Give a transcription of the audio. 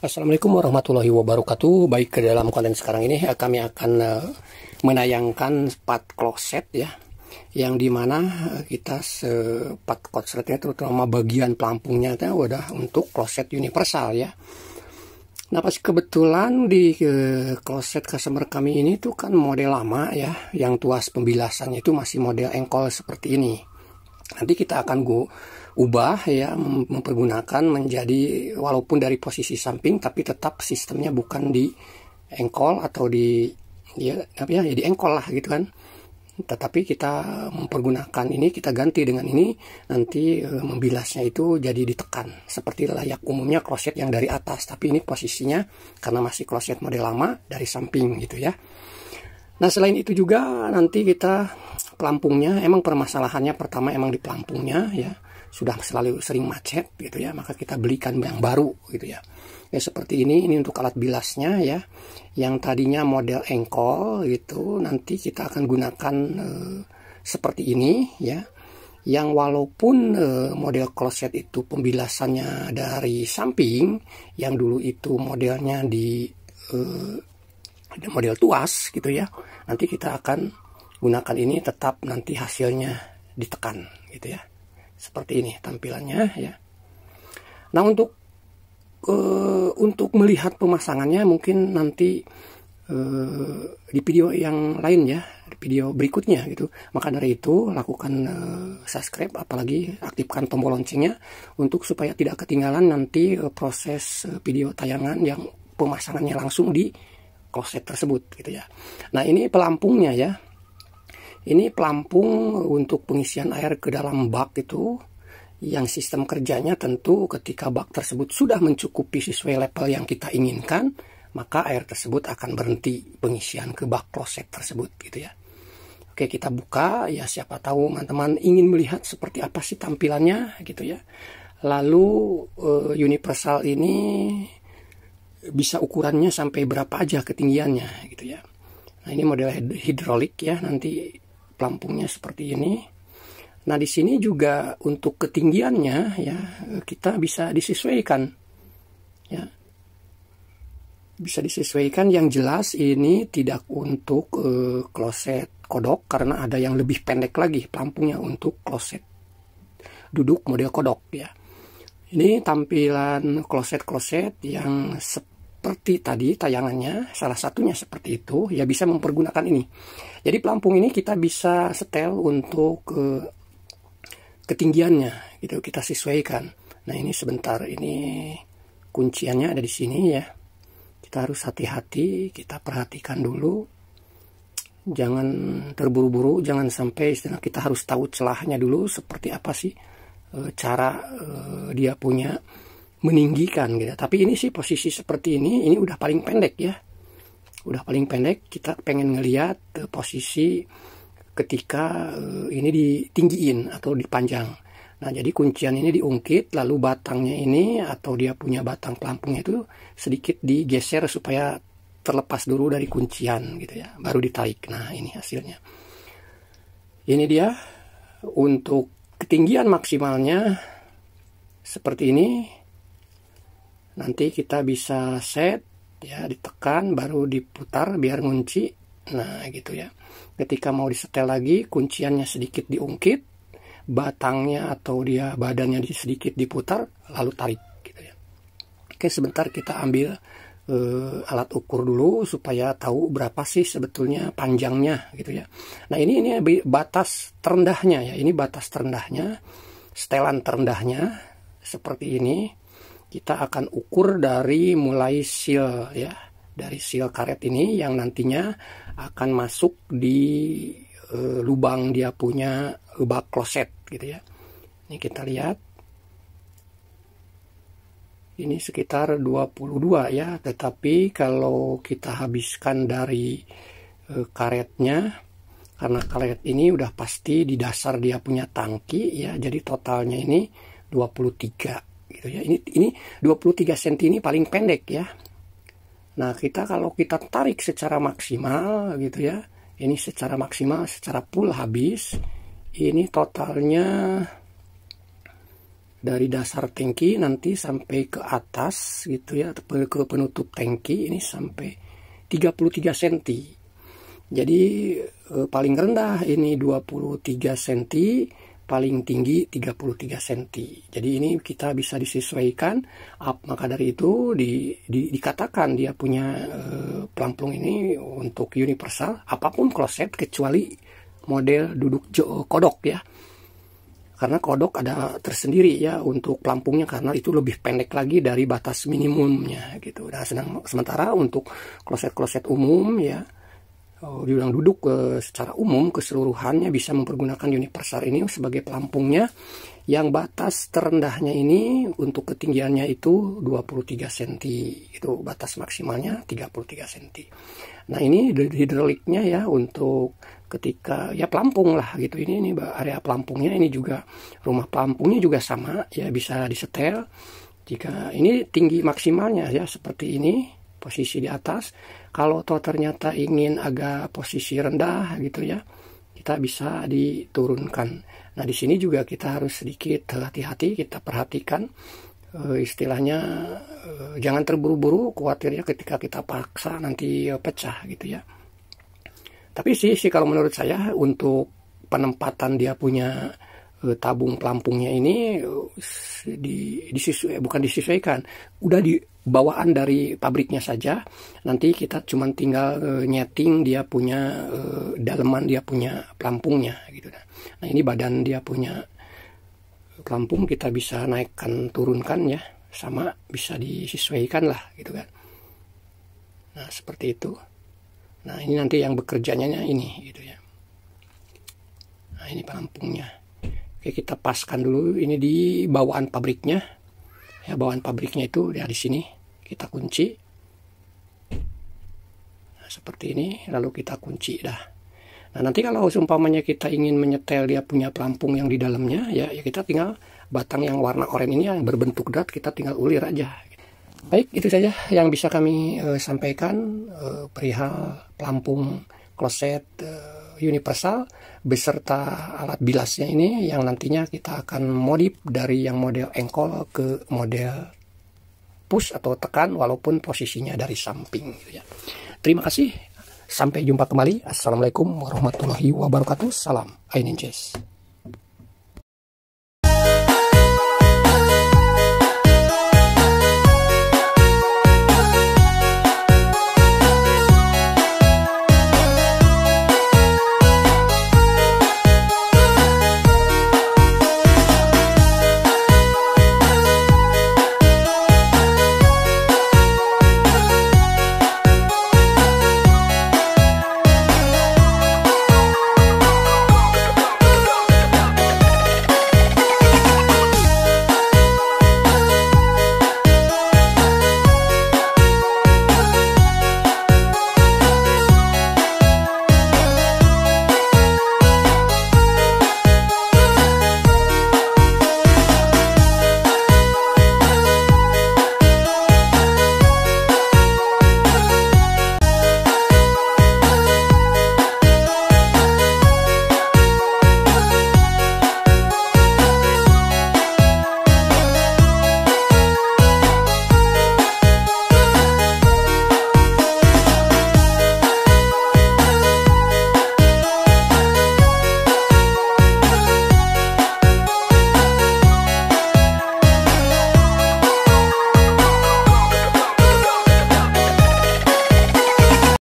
Assalamualaikum warahmatullahi wabarakatuh. Baik, ke dalam konten sekarang ini kami akan menayangkan part kloset ya, yang dimana kita part klosetnya terutama bagian pelampungnya itu udah untuk kloset universal ya. Nah, pas kebetulan di kloset customer kami ini tuh kan model lama ya, yang tuas pembilasannya itu masih model engkol seperti ini. Nanti kita akan ubah ya, mempergunakan menjadi walaupun dari posisi samping tapi tetap sistemnya bukan di engkol atau di di engkol lah gitu kan. Tetapi kita mempergunakan ini, kita ganti dengan ini, nanti membilasnya itu jadi ditekan seperti layak umumnya kloset yang dari atas, tapi ini posisinya karena masih kloset model lama dari samping gitu ya. Nah, selain itu juga nanti kita pelampungnya, emang permasalahannya pertama emang di pelampungnya ya, sudah selalu sering macet gitu ya, maka kita belikan yang baru gitu ya. Ya seperti ini untuk alat bilasnya ya, yang tadinya model engkol gitu, nanti kita akan gunakan seperti ini ya, yang walaupun model kloset itu pembilasannya dari samping, yang dulu itu modelnya di model tuas gitu ya, nanti kita akan gunakan ini, tetap nanti hasilnya ditekan gitu ya. Seperti ini tampilannya ya. Nah, untuk melihat pemasangannya mungkin nanti di video yang lain ya, di video berikutnya gitu. Maka dari itu lakukan subscribe, apalagi aktifkan tombol loncengnya untuk supaya tidak ketinggalan nanti proses video tayangan yang pemasangannya langsung di kloset tersebut gitu ya. Nah, ini pelampungnya ya. Ini pelampung untuk pengisian air ke dalam bak itu, yang sistem kerjanya tentu ketika bak tersebut sudah mencukupi sesuai level yang kita inginkan, maka air tersebut akan berhenti pengisian ke bak kloset tersebut gitu ya. Oke, kita buka ya, siapa tahu teman-teman ingin melihat seperti apa sih tampilannya gitu ya. Lalu universal ini bisa ukurannya sampai berapa aja ketinggiannya gitu ya. Nah, ini model hidrolik ya, nanti pelampungnya seperti ini. Nah, di sini juga untuk ketinggiannya ya, kita bisa disesuaikan ya. Bisa disesuaikan, yang jelas ini tidak untuk kloset kodok, karena ada yang lebih pendek lagi pelampungnya untuk kloset duduk model kodok ya. Ini tampilan kloset-kloset yang seperti tadi tayangannya, salah satunya seperti itu ya, bisa mempergunakan ini. Jadi pelampung ini kita bisa setel untuk ketinggiannya gitu, kita sesuaikan. Nah, ini sebentar, ini kunciannya ada di sini ya. Kita harus hati-hati, kita perhatikan dulu, jangan terburu-buru, jangan sampai kita harus tahu celahnya dulu seperti apa sih cara dia punya meninggikan gitu. Tapi ini sih posisi seperti ini udah paling pendek ya. Udah paling pendek, kita pengen ngelihat posisi ketika ini ditinggiin atau dipanjang. Nah, jadi kuncian ini diungkit, lalu batangnya ini atau dia punya batang pelampungnya itu sedikit digeser supaya terlepas dulu dari kuncian gitu ya, baru ditarik. Nah, ini hasilnya. Ini dia untuk ketinggian maksimalnya seperti ini. Nanti kita bisa set ya, ditekan baru diputar biar ngunci. Nah, gitu ya. Ketika mau disetel lagi, kunciannya sedikit diungkit, batangnya atau dia badannya sedikit diputar, lalu tarik gitu ya. Oke, sebentar kita ambil alat ukur dulu supaya tahu berapa sih sebetulnya panjangnya gitu ya. Nah, ini batas terendahnya ya. Ini batas terendahnya, setelan terendahnya seperti ini. Kita akan ukur dari mulai seal ya, dari seal karet ini yang nantinya akan masuk di lubang dia punya bak kloset gitu ya. Ini kita lihat, ini sekitar 22 ya, tetapi kalau kita habiskan dari karetnya, karena karet ini udah pasti di dasar dia punya tangki ya, jadi totalnya ini 23 gitu ya. Ini 23 cm ini paling pendek ya. Nah, kalau kita tarik secara maksimal gitu ya, ini secara maksimal, secara full habis, ini totalnya dari dasar tangki nanti sampai ke atas gitu ya, ke penutup tangki ini sampai 33 cm. Jadi paling rendah ini 23 cm, paling tinggi 33 cm. Jadi ini kita bisa disesuaikan. Maka dari itu dikatakan dia punya pelampung ini untuk universal, apapun kloset kecuali model duduk kodok ya. Karena kodok ada tersendiri ya untuk pelampungnya, karena itu lebih pendek lagi dari batas minimumnya gitu. Nah, sementara untuk kloset-kloset umum ya, dibilang duduk secara umum keseluruhannya bisa mempergunakan universal ini sebagai pelampungnya, yang batas terendahnya ini untuk ketinggiannya itu 23 cm, itu batas maksimalnya 33 cm. Nah, ini hidroliknya ya untuk ketika ya pelampung lah gitu. Ini area pelampungnya, ini juga rumah pelampungnya juga sama ya, bisa disetel. Jika ini tinggi maksimalnya ya seperti ini, posisi di atas. Kalau ternyata ingin agak posisi rendah gitu ya, kita bisa diturunkan. Nah, di sini juga kita harus sedikit hati-hati, kita perhatikan istilahnya jangan terburu-buru, khawatirnya ketika kita paksa nanti pecah gitu ya. Tapi sih kalau menurut saya untuk penempatan dia punya tabung pelampungnya ini bukan disesuaikan, udah di bawaan dari pabriknya saja. Nanti kita cuma tinggal nyeting dia punya daleman dia punya pelampungnya gitu. Nah, ini badan dia punya pelampung, kita bisa naikkan turunkan ya, sama bisa disesuaikan lah gitu kan. Nah, seperti itu. Nah, ini nanti yang bekerjanya ini gitu ya. Nah, ini pelampungnya. Oke, kita paskan dulu ini di bawaan pabriknya. Ya, bawaan pabriknya itu ya di sini. Kita kunci. Nah, seperti ini, lalu kita kunci dah. Nah, nanti kalau seumpamanya kita ingin menyetel dia punya pelampung yang di dalamnya ya kita tinggal batang yang warna oranye ini yang berbentuk dot, kita tinggal ulir aja. Baik, itu saja yang bisa kami sampaikan perihal pelampung kloset universal beserta alat bilasnya ini, yang nantinya kita akan modif dari yang model engkol ke model push atau tekan walaupun posisinya dari samping gitu ya. Terima kasih, sampai jumpa kembali. Assalamualaikum warahmatullahi wabarakatuh. Salam Aininjes.